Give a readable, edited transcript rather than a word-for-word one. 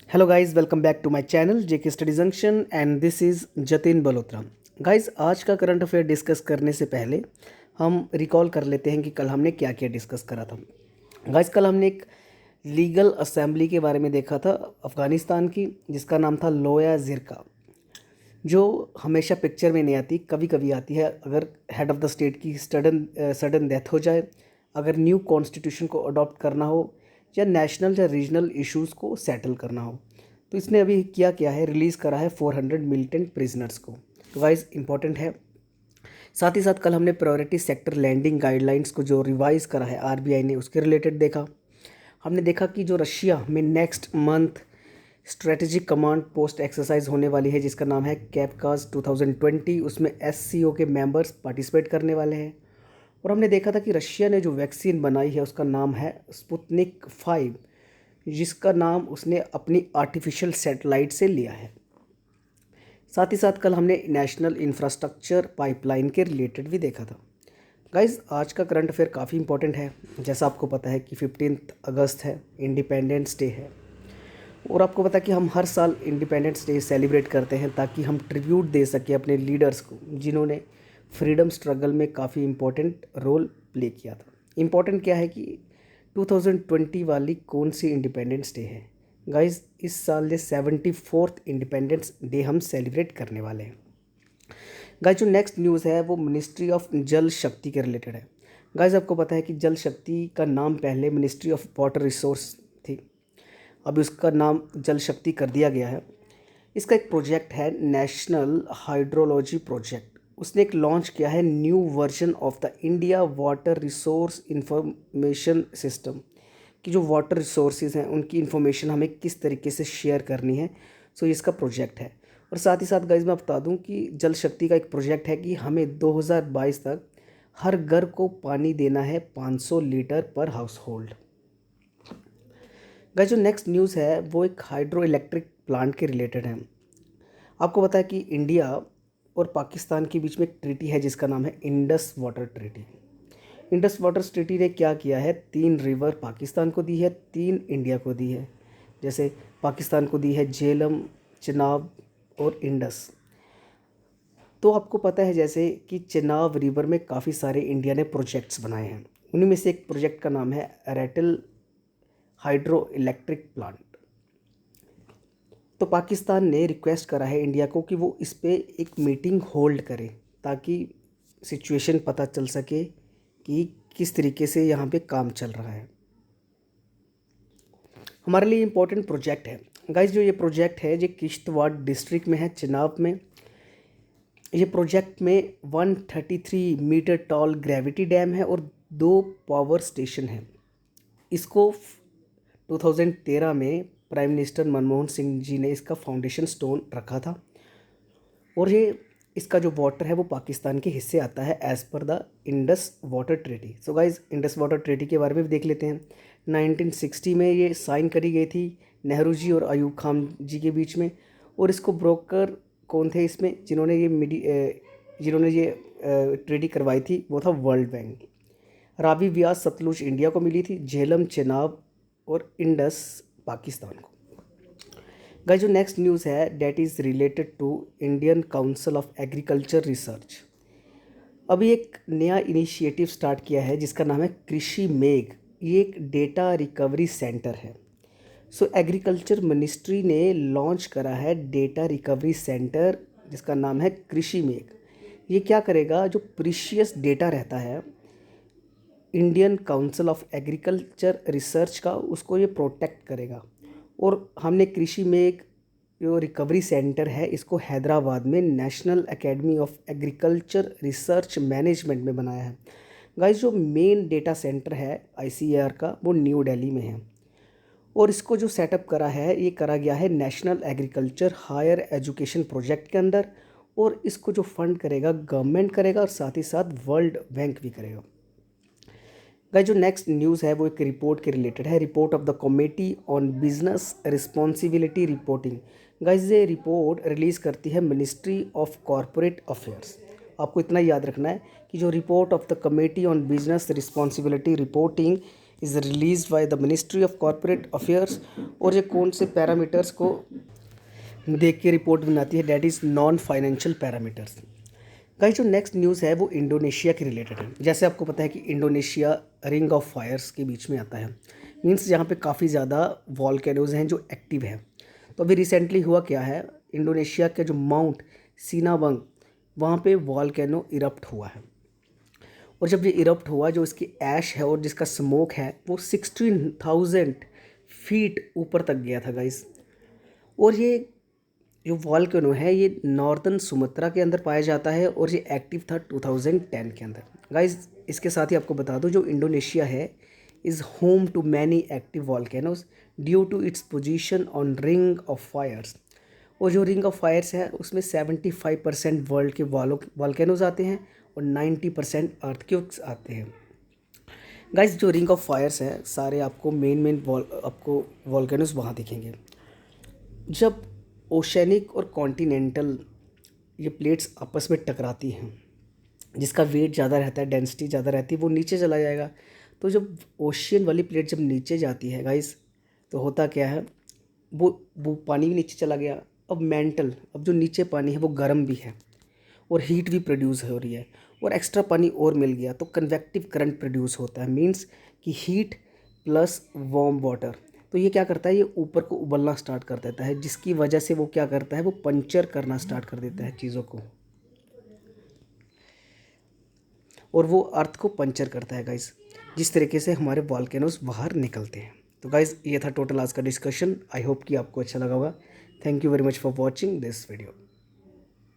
Hello guys, welcome back to my channel JK study junction and this is Jatin Balotra. Guys, आज का current affair discuss करने से पहले हम रिकॉल कर लेते हैं कि कल हमने क्या क्या डिस्कस करा था। गाइस, कल हमने एक लीगल असेंबली के बारे में देखा था अफ़गानिस्तान की, जिसका नाम था लोया ज़िरका, जो हमेशा पिक्चर में नहीं आती, कभी कभी आती है अगर हेड ऑफ़ द स्टेट की सडन डेथ हो जाए, अगर न्यू कॉन्स्टिट्यूशन को अडॉप्ट करना हो, या नेशनल या रीजनल इश्यूज़ को सेटल करना हो। तो इसने अभी क्या है, रिलीज़ करा है 400 मिलिटेंट प्रिजनर्स को। तो गाइस, इंपॉर्टेंट है। साथ ही साथ कल हमने प्रायोरिटी सेक्टर लैंडिंग गाइडलाइंस को जो रिवाइज़ करा है आरबीआई ने, उसके रिलेटेड देखा। हमने देखा कि जो रशिया में next month strategic command post exercise होने वाली है, जिसका नाम है कैपकाज 2020, उसमें एससीओ के मेंबर्स पार्टिसिपेट करने वाले हैं। और हमने देखा था कि रशिया ने जो वैक्सीन बनाई है उसका नाम है स्पुतनिक 5, जिसका नाम उसने अपनी आर्टिफिशियल सैटेलाइट से लिया है। साथ ही साथ कल हमने नेशनल इंफ्रास्ट्रक्चर पाइपलाइन के रिलेटेड भी देखा था। गाइज, आज का करंट अफेयर काफ़ी इंपॉर्टेंट है। जैसा आपको पता है कि 15 अगस्त है, इंडिपेंडेंस डे है। और आपको पता है कि हम हर साल इंडिपेंडेंस डे सेलिब्रेट करते हैं ताकि हम ट्रिब्यूट दे सकें अपने लीडर्स को, जिन्होंने फ्रीडम स्ट्रगल में काफ़ी इम्पोर्टेंट रोल प्ले किया था। इम्पॉर्टेंट क्या है कि 2020 वाली कौन सी इंडिपेंडेंस डे है। गाइज, इस साल ये 74th इंडिपेंडेंस डे हम सेलिब्रेट करने वाले हैं। गाइज, जो नेक्स्ट न्यूज़ है वो मिनिस्ट्री ऑफ जल शक्ति के रिलेटेड है। गाइज, आपको पता है कि जल शक्ति का नाम पहले मिनिस्ट्री ऑफ वाटर रिसोर्स थी, अभी उसका नाम जल शक्ति कर दिया गया है। इसका एक प्रोजेक्ट है नेशनल हाइड्रोलॉजी प्रोजेक्ट। उसने एक लॉन्च किया है new version of the India water resource information system, कि जो वाटर रिसोर्सेज हैं उनकी इन्फॉर्मेशन हमें किस तरीके से शेयर करनी है। सो इसका प्रोजेक्ट है। और साथ ही साथ गाइज, मैं बता दूं कि जल शक्ति का एक प्रोजेक्ट है कि हमें 2022 तक हर घर को पानी देना है 500 लीटर पर हाउस होल्ड। गाइस, जो नेक्स्ट न्यूज़ है वो एक हाइड्रो इलेक्ट्रिक प्लांट के रिलेटेड है। आपको पता है कि इंडिया और पाकिस्तान के बीच में एक ट्रीटी है जिसका नाम है Indus water treaty. Indus water treaty ने क्या किया है, 3 रिवर पाकिस्तान को दी है, 3 इंडिया को दी है। जैसे पाकिस्तान को दी है झेलम, चिनाब और इंडस। तो आपको पता है जैसे कि चिनाब रिवर में काफ़ी सारे इंडिया ने प्रोजेक्ट्स बनाए हैं। उन्हीं में से एक प्रोजेक्ट का नाम है रेटल हाइड्रो इलेक्ट्रिक प्लांट। तो पाकिस्तान ने रिक्वेस्ट करा है इंडिया को कि वो इस पे एक मीटिंग होल्ड करे, ताकि सिचुएशन पता चल सके कि किस तरीके से यहाँ पे काम चल रहा है। हमारे लिए इम्पोर्टेंट प्रोजेक्ट है। गाइस, जो ये प्रोजेक्ट है ये किश्तवाड़ डिस्ट्रिक्ट में है, चिनाब में। ये प्रोजेक्ट में 133 मीटर टॉल ग्रेविटी डैम है और 2 पावर स्टेशन है। इसको 2013 में प्राइम मिनिस्टर मनमोहन सिंह जी ने इसका फाउंडेशन स्टोन रखा था। और ये इसका जो वाटर है वो पाकिस्तान के हिस्से आता है as per the Indus water treaty. So guys, Indus water treaty के बारे में भी देख लेते हैं। 1960 में ये साइन करी गई थी नेहरू जी और अयूब खान जी के बीच में। और इसको ब्रोकर कौन थे इसमें, जिन्होंने ये ट्रीटी करवाई थी, वो था वर्ल्ड बैंक। रावी व्यास सतलुज इंडिया को मिली थी, झेलम चिनाब और इंडस पाकिस्तान को। गाइस, जो नेक्स्ट न्यूज़ है that is related to Indian Council of Agriculture Research. अभी एक नया इनिशिएटिव स्टार्ट किया है जिसका नाम है कृषि मेघ। ये एक डेटा रिकवरी सेंटर है। सो एग्रीकल्चर मिनिस्ट्री ने लॉन्च करा है डेटा रिकवरी सेंटर, जिसका नाम है कृषि मेघ। ये क्या करेगा, जो प्रीशियस डेटा रहता है Indian Council of Agriculture research का, उसको ये प्रोटेक्ट करेगा। और हमने कृषि में एक जो रिकवरी सेंटर है इसको हैदराबाद में national academy of Agriculture research management में बनाया है। गाइस, जो मेन डेटा सेंटर है आईसीएआर का वो न्यू दिल्ली में है। और इसको जो सेटअप करा है ये करा गया है national agriculture higher education project के अंदर। और इसको जो फंड करेगा गवर्नमेंट करेगा और साथ ही साथ वर्ल्ड बैंक भी करेगा। गाइस, जो नेक्स्ट न्यूज़ है वो एक रिपोर्ट के रिलेटेड है, report of the committee on business responsibility reporting. Guys, ये रिपोर्ट रिलीज़ करती है मिनिस्ट्री ऑफ कॉरपोरेट अफेयर्स। आपको इतना याद रखना है कि जो report of the committee on business responsibility reporting, is release by the ministry of corporate affairs. और ये कौन से पैरामीटर्स को देख के रिपोर्ट बनाती है, that is non financial parameters. Guys जो नेक्स्ट न्यूज़ है वो इंडोनेशिया के रिलेटेड है। जैसे आपको पता है कि इंडोनेशिया रिंग ऑफ फायर्स के बीच में आता है, मीन्स यहाँ पे काफ़ी ज़्यादा वॉल्केनोज हैं जो एक्टिव है। तो अभी रिसेंटली हुआ क्या है, इंडोनेशिया के जो माउंट सिनाबंग वहाँ पे वॉल्केनो इरप्ट हुआ है। और जब ये इरप्ट हुआ, जो इसकी ऐश है और जिसका स्मोक है वो 16,000 फीट ऊपर तक गया था गाइस। और ये जो वॉल्केनो है ये नॉर्दर्न सुमात्रा के अंदर पाया जाता है और ये एक्टिव था 2010 के अंदर। गाइस इसके साथ ही आपको बता दूं, जो इंडोनेशिया है is home to many active volcanoes due to its position on ring of fires. और जो रिंग ऑफ फायर्स है उसमें 75% वर्ल्ड के वॉल्केनोज आते हैं और 90% अर्थक्वेक्स आते हैं। गाइस जो रिंग ऑफ फायर्स है सारे आपको मेन आपको वॉल्केनोज वहाँ दिखेंगे। जब ओशनिक और कॉन्टिनेंटल ये प्लेट्स आपस में टकराती हैं, जिसका वेट ज़्यादा रहता है, डेंसिटी ज़्यादा रहती है, वो नीचे चला जाएगा। तो जब ओशियन वाली प्लेट जब नीचे जाती है गाइस, तो होता क्या है, वो पानी भी नीचे चला गया। अब जो नीचे पानी है वो गर्म भी है और हीट भी प्रोड्यूस हो रही है, और एक्स्ट्रा पानी और मिल गया तो कन्वेक्टिव करंट प्रोड्यूस होता है, मीन्स कि हीट प्लस वार्म वाटर। तो ये क्या करता है, ये ऊपर को उबलना स्टार्ट कर देता है, जिसकी वजह से वो क्या करता है, वो पंचर करना स्टार्ट कर देता है चीज़ों को, और वो अर्थ को पंचर करता है गाइस। जिस तरीके से हमारे वॉल्केनोज बाहर निकलते हैं। तो गाइस ये था टोटल आज का डिस्कशन। आई होप कि आपको अच्छा लगा होगा। Thank you very much for watching this video.